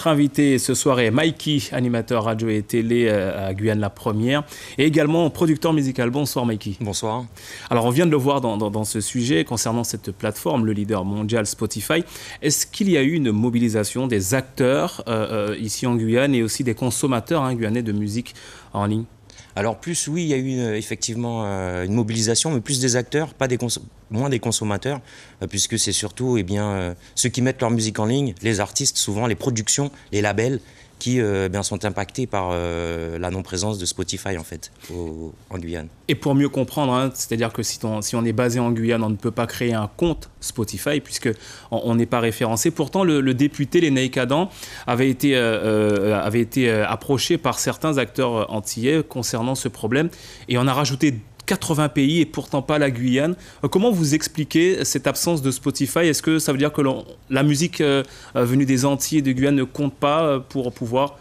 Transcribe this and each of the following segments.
Notre invité ce soir est Mikey, animateur radio et télé à Guyane la Première, et également producteur musical. Bonsoir Mikey. Bonsoir. Alors on vient de le voir dans ce sujet concernant cette plateforme, le leader mondial Spotify. Est-ce qu'il y a eu une mobilisation des acteurs ici en Guyane et aussi des consommateurs guyanais de musique en ligne? Alors plus, oui, il y a eu effectivement une mobilisation, mais plus des acteurs, moins des consommateurs, puisque c'est surtout ceux qui mettent leur musique en ligne, les artistes, souvent les productions, les labels, qui sont impactés par la non-présence de Spotify en fait, en Guyane. Et pour mieux comprendre, c'est-à-dire que si on est basé en Guyane, on ne peut pas créer un compte Spotify puisqu'on n'est pas référencé. Pourtant, le député Lénaïck Adam avait été approché par certains acteurs antillais concernant ce problème et on a rajouté 80 pays et pourtant pas la Guyane. Comment vous expliquez cette absence de Spotify? Est-ce que ça veut dire que la musique venue des Antilles et de Guyane ne compte pas pour pouvoir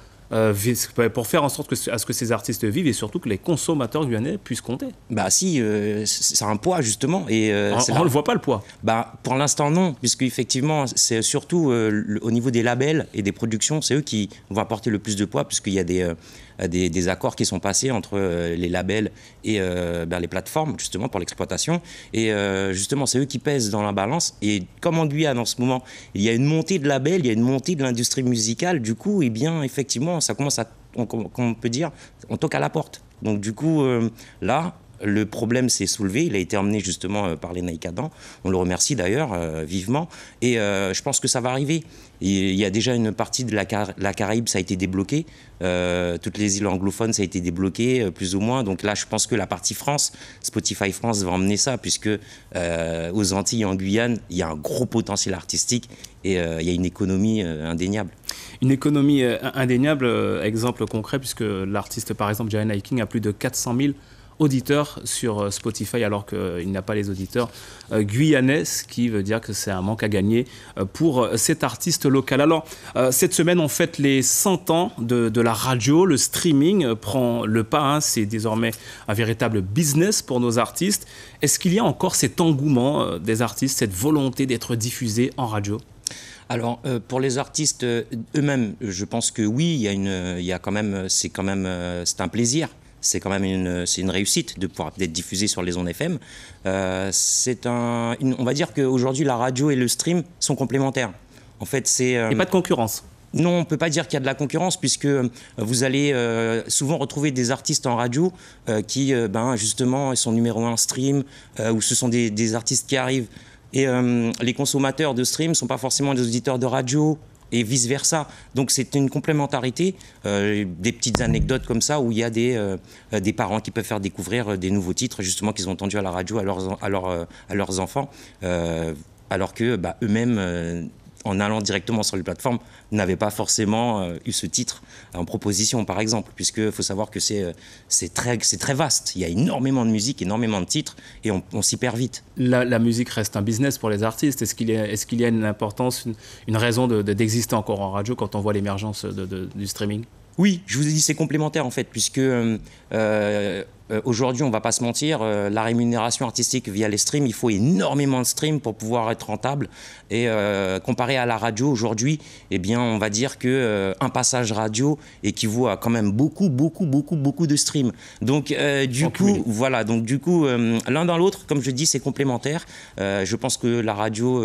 pour faire en sorte à ce que ces artistes vivent et surtout que les consommateurs guyanais puissent compter? Bah si, c'est un poids justement. Et, on ne le voit pas le poids. Bah, pour l'instant non, puisque effectivement c'est surtout au niveau des labels et des productions, c'est eux qui vont apporter le plus de poids puisqu'il y a des accords qui sont passés entre les labels et les plateformes justement pour l'exploitation. Et justement c'est eux qui pèsent dans la balance. Et comme en Guyane en ce moment, il y a une montée de labels, il y a une montée de l'industrie musicale. Du coup, effectivement, ça commence on peut dire, on toque à la porte. Donc du coup, là, le problème s'est soulevé, il a été emmené justement par Lénaïck Adam. On le remercie d'ailleurs vivement. Et je pense que ça va arriver. Il y a déjà une partie de la Caraïbe, ça a été débloqué. Toutes les îles anglophones, ça a été débloqué, plus ou moins. Donc là, je pense que la partie France, Spotify France va emmener ça, puisque aux Antilles et en Guyane, il y a un gros potentiel artistique et il y a une économie indéniable. Une économie indéniable, exemple concret, puisque l'artiste, par exemple, Jahena King, a plus de 400 000 auditeurs sur Spotify alors qu'il n'a pas les auditeurs guyanais, ce qui veut dire que c'est un manque à gagner pour cet artiste local. Alors, cette semaine, on fête les 100 ans de la radio. Le streaming prend le pas. C'est désormais un véritable business pour nos artistes. Est-ce qu'il y a encore cet engouement des artistes, cette volonté d'être diffusés en radio ? Alors, pour les artistes eux-mêmes, je pense que oui, c'est un plaisir. C'est quand même une réussite de pouvoir être diffusé sur les ondes FM. On va dire qu'aujourd'hui, la radio et le stream sont complémentaires. En fait, il n'y a pas de concurrence. Non, on ne peut pas dire qu'il y a de la concurrence puisque vous allez souvent retrouver des artistes en radio qui, justement, sont numéro 1 stream ou ce sont des artistes qui arrivent. Et les consommateurs de stream ne sont pas forcément des auditeurs de radio et vice-versa. Donc c'est une complémentarité, des petites anecdotes comme ça où il y a des parents qui peuvent faire découvrir des nouveaux titres justement qu'ils ont entendus à la radio à leurs enfants, alors que eux-mêmes, en allant directement sur les plateformes, n'avaient pas forcément eu ce titre en proposition, par exemple, puisqu'il faut savoir que c'est très vaste. Il y a énormément de musique, énormément de titres, et on s'y perd vite. La musique reste un business pour les artistes. Est-ce qu'il y a une importance, une raison d'exister encore en radio quand on voit l'émergence du streaming ? Oui, je vous ai dit c'est complémentaire en fait, puisque aujourd'hui, on ne va pas se mentir, la rémunération artistique via les streams, il faut énormément de streams pour pouvoir être rentable. Et comparé à la radio aujourd'hui, on va dire qu'un passage radio équivaut à quand même beaucoup de streams. Donc du coup, l'un dans l'autre, comme je dis, c'est complémentaire. Je pense que la radio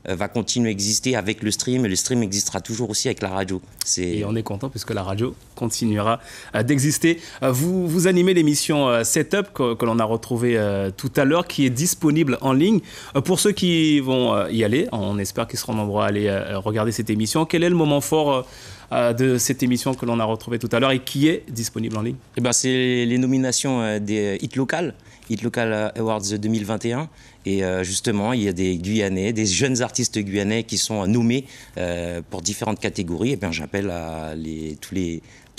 va continuer à exister avec le stream, et le stream existera toujours aussi avec la radio. Et on est content puisque la radio continuera d'exister. Vous animez l'émission Setup que l'on a retrouvée tout à l'heure, qui est disponible en ligne. Pour ceux qui vont y aller, on espère qu'ils seront nombreux à aller regarder cette émission. Quel est le moment fort de cette émission que l'on a retrouvée tout à l'heure et qui est disponible en ligne? C'est les nominations des Hit Local Awards 2021. Et justement, il y a des Guyanais, des jeunes artistes guyanais qui sont nommés pour différentes catégories. J'appelle tous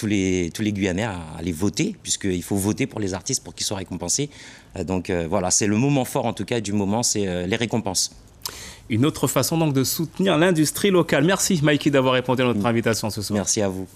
les Guyanais à aller voter, puisqu'il faut voter pour les artistes pour qu'ils soient récompensés. C'est le moment fort en tout cas du moment, c'est les récompenses. Une autre façon donc de soutenir l'industrie locale. Merci Mikey d'avoir répondu à notre invitation ce soir. Merci à vous.